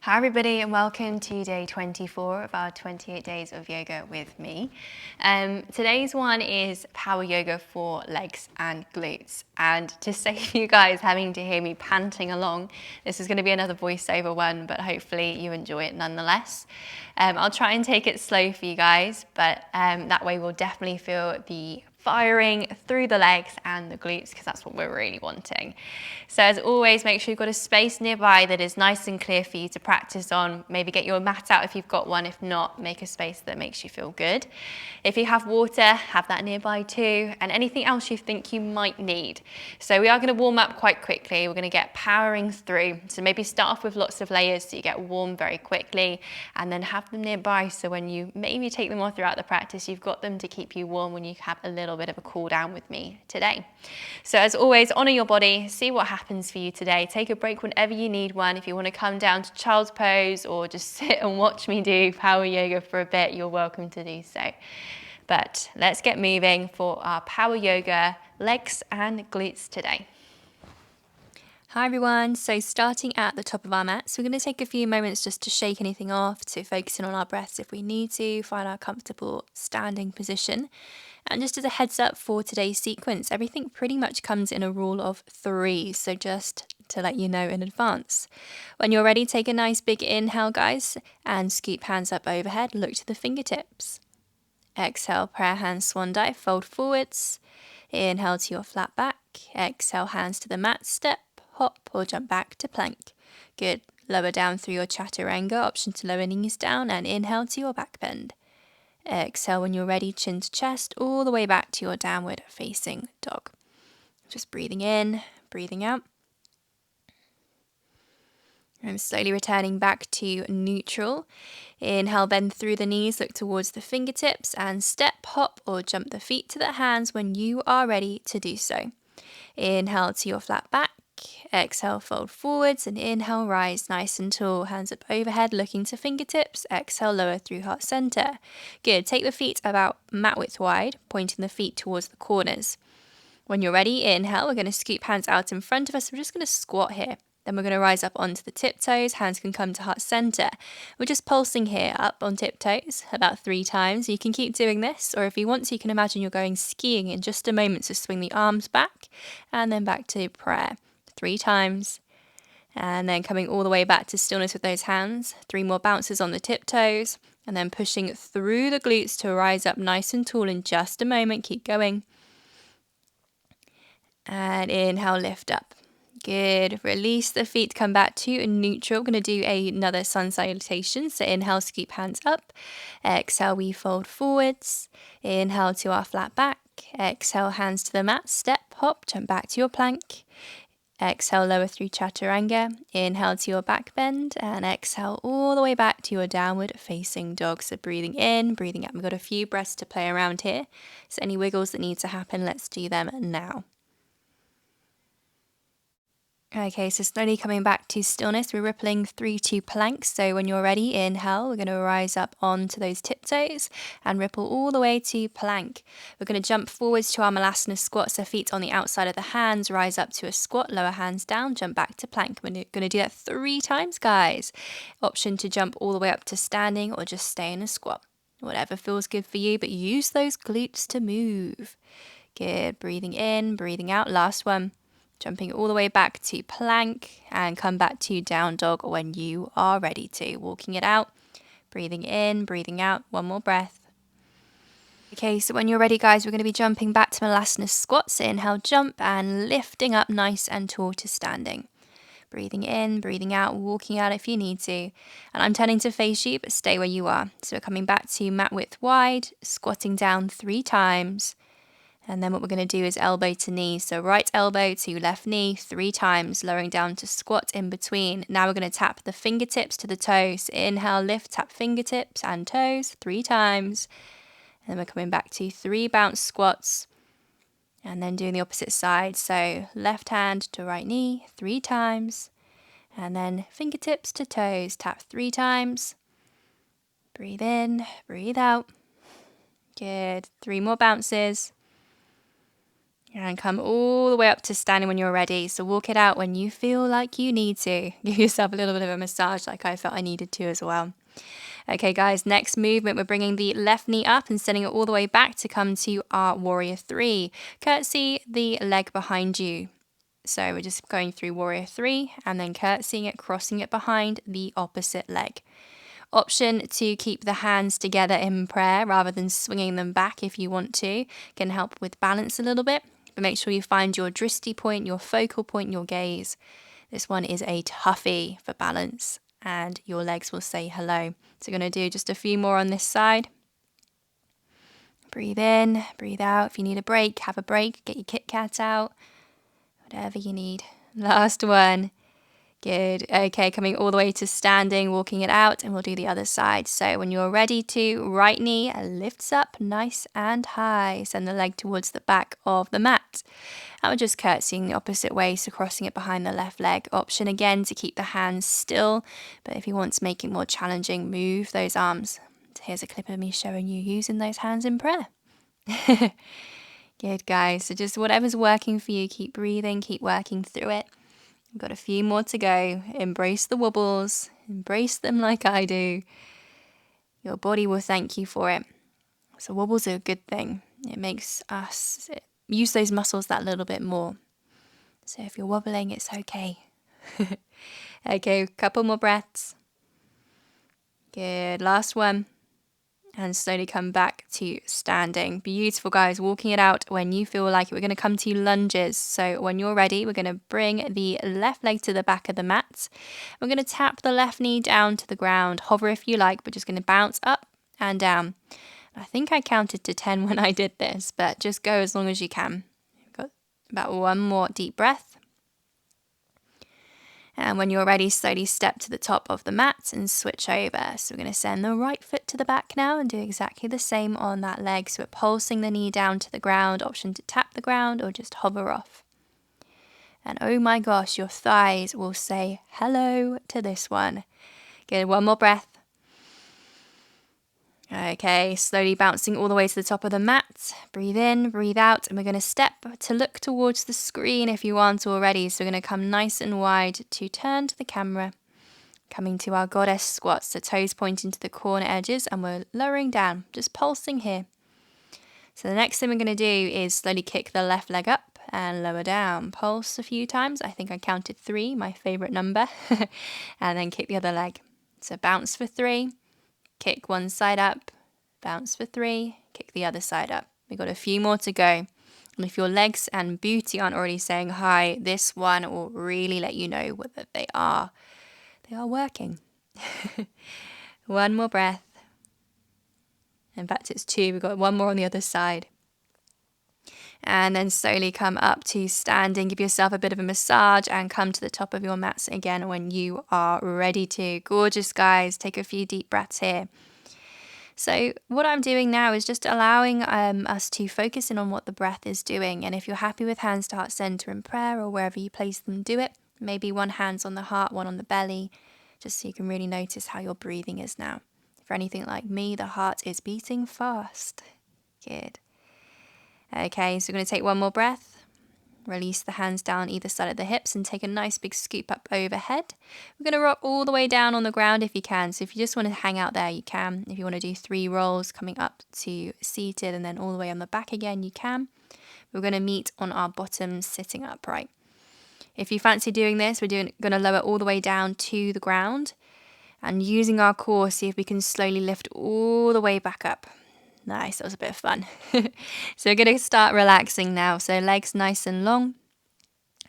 Hi everybody and welcome to day 24 of our 28 days of yoga with me. Today's one is power yoga for legs and glutes, and to save you guys having to hear me panting along, this is going to be another voiceover one, but hopefully you enjoy it nonetheless. I'll try and take it slow for you guys, but that way we'll definitely feel the firing through the legs and the glutes, because that's what we're really wanting. So as always, make sure you've got a space nearby that is nice and clear for you to practice on. Maybe get your mat out if you've got one. If not, make a space that makes you feel good. If you have water, have that nearby too, and anything else you think you might need. So we are going to warm up quite quickly. We're going to get powering through. So maybe start off with lots of layers so you get warm very quickly, and then have them nearby so when you maybe take them off throughout the practice, you've got them to keep you warm when you have a little bit of a cool down with me today. So as always, honor your body, see what happens for you today. Take a break whenever you need one. If you want to come down to child's pose or just sit and watch me do power yoga for a bit, you're welcome to do so. But let's get moving for our power yoga legs and glutes today. Hi everyone, so starting at the top of our mats, we're going to take a few moments just to shake anything off, to focus in on our breaths if we need to, find our comfortable standing position. And just as a heads up for today's sequence, everything pretty much comes in a rule of 3, so just to let you know in advance. When you're ready, take a nice big inhale, guys, and scoop hands up overhead, look to the fingertips. Exhale, prayer hands, swan dive, fold forwards. Inhale to your flat back. Exhale, hands to the mat, step, hop, or jump back to plank. Good. Lower down through your chaturanga, option to lower knees down, and inhale to your back bend. Exhale when you're ready, chin to chest, all the way back to your downward facing dog. Just breathing in, breathing out. And slowly returning back to neutral. Inhale, bend through the knees, look towards the fingertips, and step, hop, or jump the feet to the hands when you are ready to do so. Inhale to your flat back. Exhale, fold forwards, and inhale, rise nice and tall, hands up overhead, looking to fingertips. Exhale, lower through heart center. Good. Take the feet about mat width wide, pointing the feet towards the corners. When you're ready, inhale, we're going to scoop hands out in front of us. We're just going to squat here. Then we're going to rise up onto the tiptoes. Hands can come to heart center. We're just pulsing here up on tiptoes about 3 times. You can keep doing this, or if you want to, you can imagine you're going skiing in just a moment. So swing the arms back and then back to prayer. 3 times, and then coming all the way back to stillness with those hands. 3 more bounces on the tiptoes, and then pushing through the glutes to rise up nice and tall in just a moment. Keep going. And inhale, lift up. Good. Release the feet, come back to neutral. We're going to do another sun salutation. So inhale, scoop hands up. Exhale, we fold forwards. Inhale to our flat back. Exhale, hands to the mat. Step, hop, jump back to your plank. Exhale, lower through chaturanga. Inhale to your back bend, and exhale all the way back to your downward facing dog. So breathing in, breathing out. We've got a few breaths to play around here. So any wiggles that need to happen, let's do them now. Okay, so slowly coming back to stillness, we're rippling through to plank. So when you're ready, inhale, we're going to rise up onto those tiptoes and ripple all the way to plank. We're going to jump forwards to our malasana squat, so feet on the outside of the hands, rise up to a squat, lower hands down, jump back to plank. We're going to do that 3 times, guys. Option to jump all the way up to standing or just stay in a squat. Whatever feels good for you, but use those glutes to move. Good, breathing in, breathing out. Last one. Jumping all the way back to plank and come back to down dog when you are ready to. Walking it out, breathing in, breathing out. 1 more breath. Okay, so when you're ready, guys, we're going to be jumping back to malasana squat. So inhale, jump, and lifting up nice and tall to standing. Breathing in, breathing out, walking out if you need to. And I'm turning to face you, but stay where you are. So we're coming back to mat width wide, squatting down 3 times. And then what we're going to do is elbow to knee. So right elbow to left knee 3 times, lowering down to squat in between. Now we're going to tap the fingertips to the toes. Inhale, lift, tap fingertips and toes 3 times. And then we're coming back to 3 bounce squats. And then doing the opposite side. So left hand to right knee 3 times. And then fingertips to toes, tap 3 times. Breathe in, breathe out. Good. 3 more bounces. And come all the way up to standing when you're ready. So walk it out when you feel like you need to. Give yourself a little bit of a massage like I felt I needed to as well. Okay, guys, next movement, we're bringing the left knee up and sending it all the way back to come to our warrior 3. Curtsy the leg behind you. So we're just going through warrior 3 and then curtsying it, crossing it behind the opposite leg. Option to keep the hands together in prayer rather than swinging them back if you want to. Can help with balance a little bit, but make sure you find your drishti point, your focal point, your gaze. This one is a toughie for balance and your legs will say hello. So we're going to do just a few more on this side. Breathe in, breathe out. If you need a break, have a break. Get your Kit Kat out. Whatever you need. Last one. Good. Okay, coming all the way to standing, walking it out, and we'll do the other side. So when you're ready to, right knee lifts up nice and high. Send the leg towards the back of the mat. And we're just curtsying the opposite way, so crossing it behind the left leg. Option again to keep the hands still, but if you want to make it more challenging, move those arms. So here's a clip of me showing you using those hands in prayer. Good, guys. So just whatever's working for you, keep breathing, keep working through it. We've got a few more to go. Embrace the wobbles. Embrace them like I do. Your body will thank you for it. So wobbles are a good thing. It makes us use those muscles that little bit more. So if you're wobbling, it's okay. Okay, a couple more breaths. Good. Last one. And slowly come back to standing. Beautiful, guys. Walking it out when you feel like it. We're going to come to lunges. So when you're ready, we're going to bring the left leg to the back of the mat. We're going to tap the left knee down to the ground. Hover if you like. We're just going to bounce up and down. I think I counted to 10 when I did this, but just go as long as you can. We've got about one more deep breath. And when you're ready, slowly step to the top of the mat and switch over. So we're going to send the right foot to the back now and do exactly the same on that leg. So we're pulsing the knee down to the ground, option to tap the ground or just hover off. And oh my gosh, your thighs will say hello to this one. Good, one more breath. Okay, slowly bouncing all the way to the top of the mat. Breathe in, breathe out, and we're going to step to look towards the screen if you aren't already. So we're going to come nice and wide to turn to the camera. Coming to our goddess squats, the toes pointing to the corner edges, and we're lowering down, just pulsing here. So the next thing we're going to do is slowly kick the left leg up and lower down. Pulse a few times. I think I counted 3, my favorite number. And then kick the other leg. So bounce for 3. Kick one side up, bounce for 3, kick the other side up. We've got a few more to go. And if your legs and booty aren't already saying hi, this one will really let you know whether they are working. One more breath. In fact, it's 2. We've got one more on the other side. And then slowly come up to standing. Give yourself a bit of a massage and come to the top of your mats again when you are ready to. Gorgeous, guys. Take a few deep breaths here. So what I'm doing now is just allowing us to focus in on what the breath is doing. And if you're happy with hands to heart center in prayer or wherever you place them, do it. Maybe one hand's on the heart, one on the belly, just so you can really notice how your breathing is now. For anything like me, the heart is beating fast. Good. Okay, so we're going to take one more breath. Release the hands down either side of the hips and take a nice big scoop up overhead. We're going to rock all the way down on the ground if you can. So if you just want to hang out there, you can. If you want to do 3 rolls coming up to seated and then all the way on the back again, you can. We're going to meet on our bottoms sitting upright. If you fancy doing this, we're going to lower all the way down to the ground and using our core, see if we can slowly lift all the way back up. Nice, that was a bit of fun. So we're going to start relaxing now. So legs nice and long.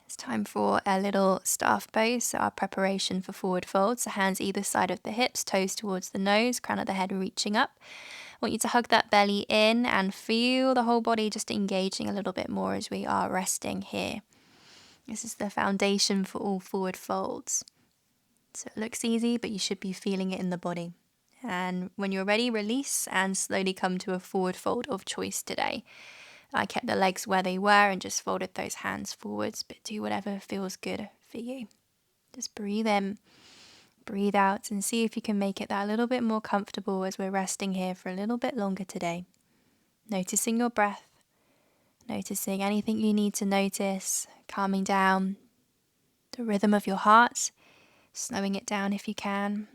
It's time for a little staff pose. So our preparation for forward fold. So hands either side of the hips, toes towards the nose, crown of the head reaching up. I want you to hug that belly in and feel the whole body just engaging a little bit more as we are resting here. This is the foundation for all forward folds. So it looks easy, but you should be feeling it in the body. And when you're ready, release and slowly come to a forward fold of choice today. I kept the legs where they were and just folded those hands forwards, but do whatever feels good for you. Just breathe in, breathe out, and see if you can make it that little bit more comfortable as we're resting here for a little bit longer today. Noticing your breath, Noticing anything you need to notice, calming down the rhythm of your heart, slowing it down if you can.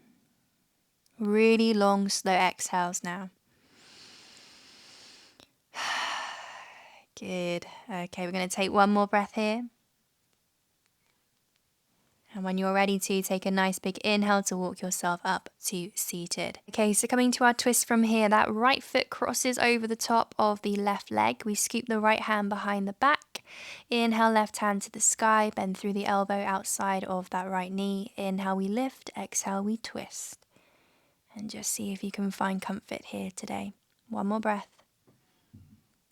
Really long, slow exhales now. Good. Okay, we're going to take one more breath here. And when you're ready to, take a nice big inhale to walk yourself up to seated. Okay, so coming to our twist from here, that right foot crosses over the top of the left leg. We scoop the right hand behind the back. Inhale, left hand to the sky, bend through the elbow outside of that right knee. Inhale, we lift. Exhale, we twist. And just see if you can find comfort here today. One more breath.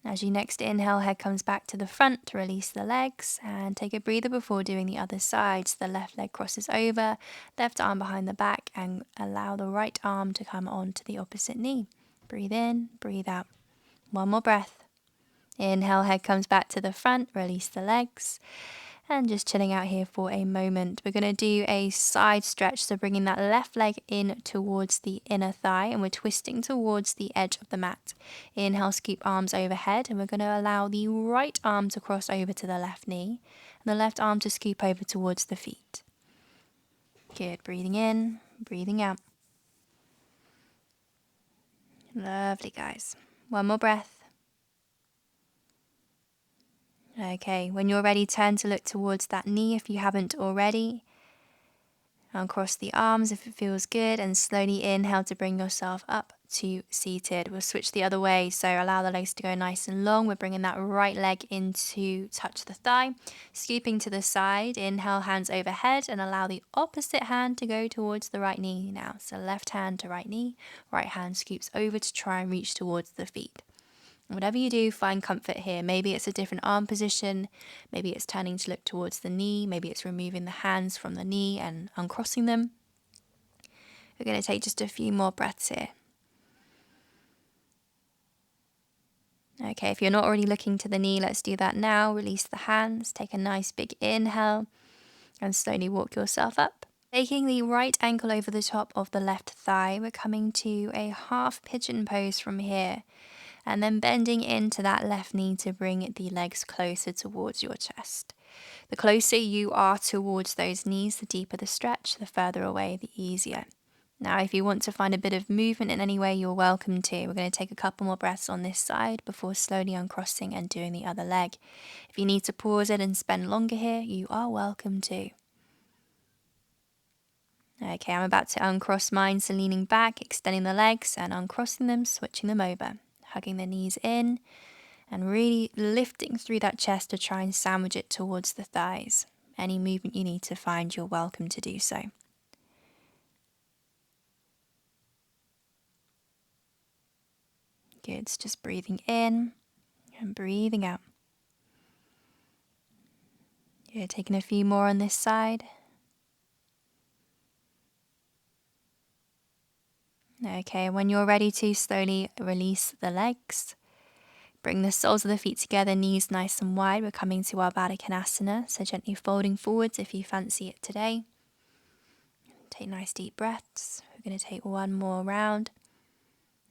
As you next inhale, head comes back to the front to release the legs, and take a breather before doing the other side. So the left leg crosses over, left arm behind the back, and allow the right arm to come onto the opposite knee. Breathe in, breathe out. One more breath. Inhale, head comes back to the front, release the legs. And just chilling out here for a moment. We're going to do a side stretch, so bringing that left leg in towards the inner thigh, and we're twisting towards the edge of the mat. Inhale, scoop arms overhead, and we're going to allow the right arm to cross over to the left knee, and the left arm to scoop over towards the feet. Good. Breathing in, breathing out. Lovely, guys. One more breath. Okay, when you're ready, turn to look towards that knee if you haven't already. Uncross the arms if it feels good, and slowly inhale to bring yourself up to seated. We'll switch the other way, so allow the legs to go nice and long. We're bringing that right leg in to touch the thigh, scooping to the side. Inhale, hands overhead, and allow the opposite hand to go towards the right knee now. So left hand to right knee, right hand scoops over to try and reach towards the feet. Whatever you do, find comfort here. Maybe it's a different arm position. Maybe it's turning to look towards the knee. Maybe it's removing the hands from the knee and uncrossing them. We're going to take just a few more breaths here. Okay, if you're not already looking to the knee, let's do that now. Release the hands. Take a nice big inhale and slowly walk yourself up. Taking the right ankle over the top of the left thigh, we're coming to a half pigeon pose from here. And then bending into that left knee to bring the legs closer towards your chest. The closer you are towards those knees, the deeper the stretch, the further away, the easier. Now, if you want to find a bit of movement in any way, you're welcome to. We're going to take a couple more breaths on this side before slowly uncrossing and doing the other leg. If you need to pause it and spend longer here, you are welcome to. Okay, I'm about to uncross mine, so leaning back, extending the legs and uncrossing them, switching them over. Hugging the knees in and really lifting through that chest to try and sandwich it towards the thighs. Any movement you need to find, you're welcome to do so. Good, just breathing in and breathing out. Good, taking a few more on this side. Okay, when you're ready to, slowly release the legs. Bring the soles of the feet together, knees nice and wide. We're coming to our Baddha Konasana, so gently folding forwards if you fancy it today. Take nice deep breaths. We're going to take one more round.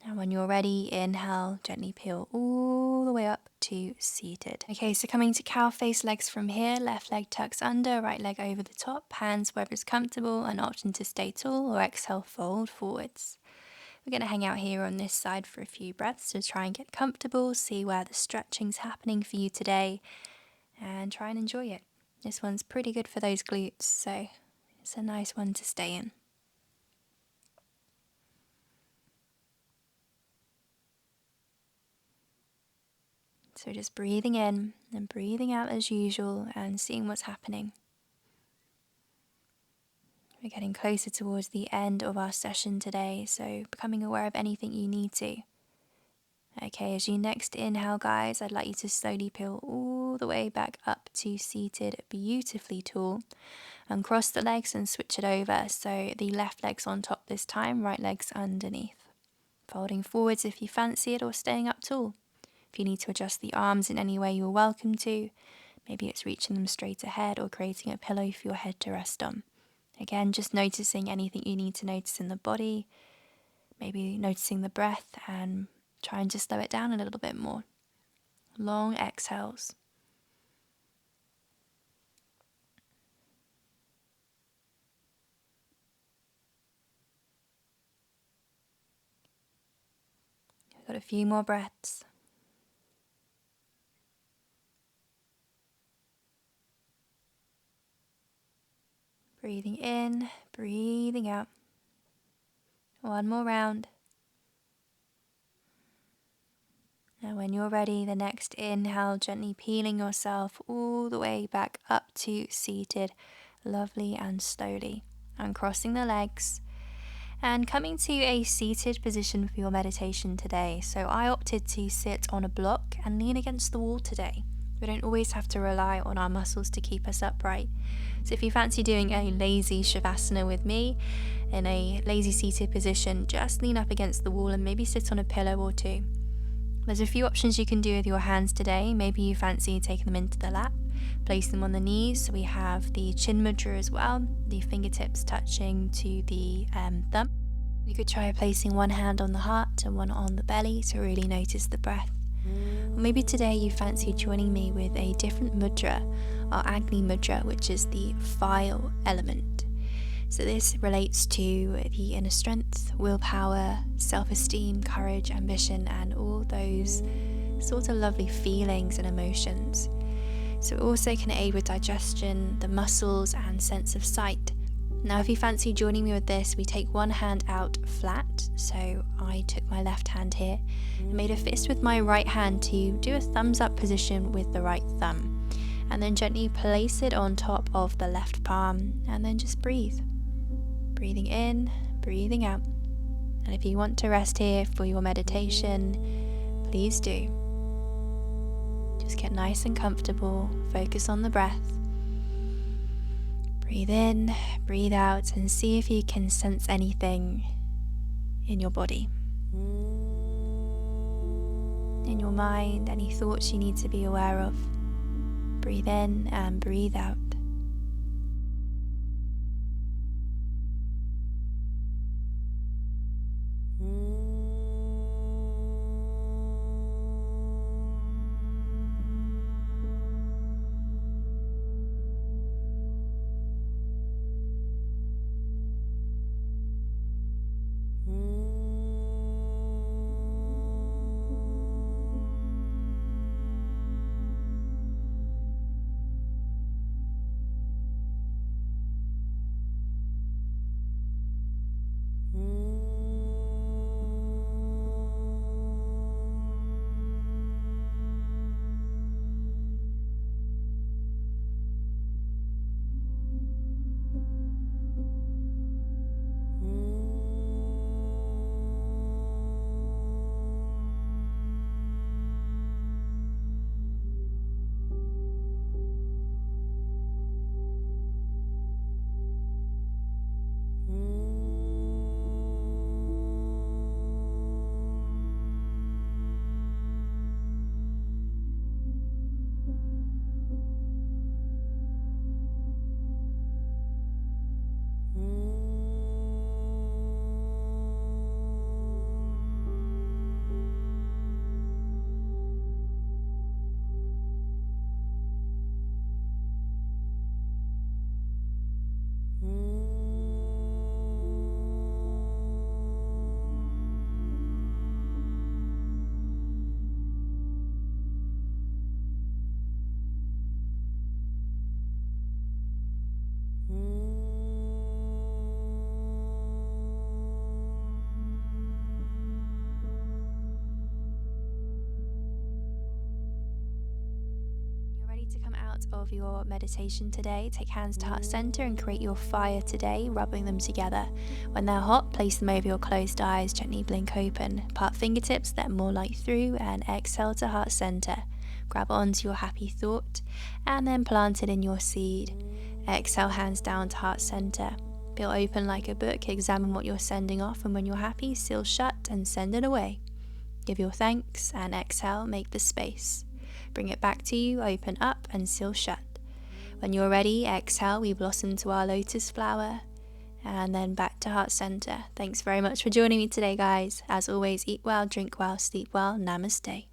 And when you're ready, inhale, gently peel all the way up to seated. Okay, so coming to cow face, legs from here. Left leg tucks under, right leg over the top. Hands wherever's comfortable, an option to stay tall or exhale, fold forwards. We're going to hang out here on this side for a few breaths to try and get comfortable, see where the stretching's happening for you today, and try and enjoy it. This one's pretty good for those glutes, so it's a nice one to stay in. So just breathing in and breathing out as usual and seeing what's happening. We're getting closer towards the end of our session today, so becoming aware of anything you need to. Okay, as you next inhale, guys, I'd like you to slowly peel all the way back up to seated, beautifully tall. Uncross the legs and switch it over, so the left leg's on top this time, right leg's underneath. Folding forwards if you fancy it, or staying up tall. If you need to adjust the arms in any way, you're welcome to. Maybe it's reaching them straight ahead or creating a pillow for your head to rest on. Again, just noticing anything you need to notice in the body, maybe noticing the breath, and try and just slow it down a little bit more. long exhales. We've got a few more breaths. Breathing in, breathing out. One more round. Now when you're ready, the next inhale, gently peeling yourself all the way back up to seated, lovely and slowly. Uncrossing the legs and coming to a seated position for your meditation today. So I opted to sit on a block and lean against the wall today. We don't always have to rely on our muscles to keep us upright. So if you fancy doing a lazy shavasana with me in a lazy seated position, just lean up against the wall and maybe sit on a pillow or two. There's a few options you can do with your hands today. Maybe you fancy taking them into the lap, place them on the knees. So we have the chin mudra as well, the fingertips touching to the thumb. You could try placing one hand on the heart and one on the belly to really notice the breath. Or maybe today you fancy joining me with a different mudra, our Agni mudra, which is the fire element. So this relates to the inner strength, willpower, self-esteem, courage, ambition, and all those sort of lovely feelings and emotions. So it also can aid with digestion, the muscles, and sense of sight. Now if you fancy joining me with this, we take one hand out flat. So I took my left hand here and made a fist with my right hand to do a thumbs up position with the right thumb. And then gently place it on top of the left palm and then just breathe. Breathing in, breathing out. And if you want to rest here for your meditation, please do. Just get nice and comfortable, focus on the breath. Breathe in, breathe out, and see if you can sense anything in your body. In your mind, any thoughts you need to be aware of. Breathe in and breathe out. To come out of your meditation today, take hands to heart center and create your fire today, rubbing them together. When they're hot, place them over your closed eyes, gently blink open. Part fingertips, let more light through, and exhale to heart center. Grab onto your happy thought and then plant it in your seed. Exhale, hands down to heart center. Feel open like a book, examine what you're sending off, and when you're happy, seal shut and send it away. Give your thanks and exhale, make the space. Bring it back to you, open up and seal shut. When you're ready, exhale, we blossom to our lotus flower and then back to heart center. Thanks very much for joining me today, guys. As always, eat well, drink well, sleep well. Namaste.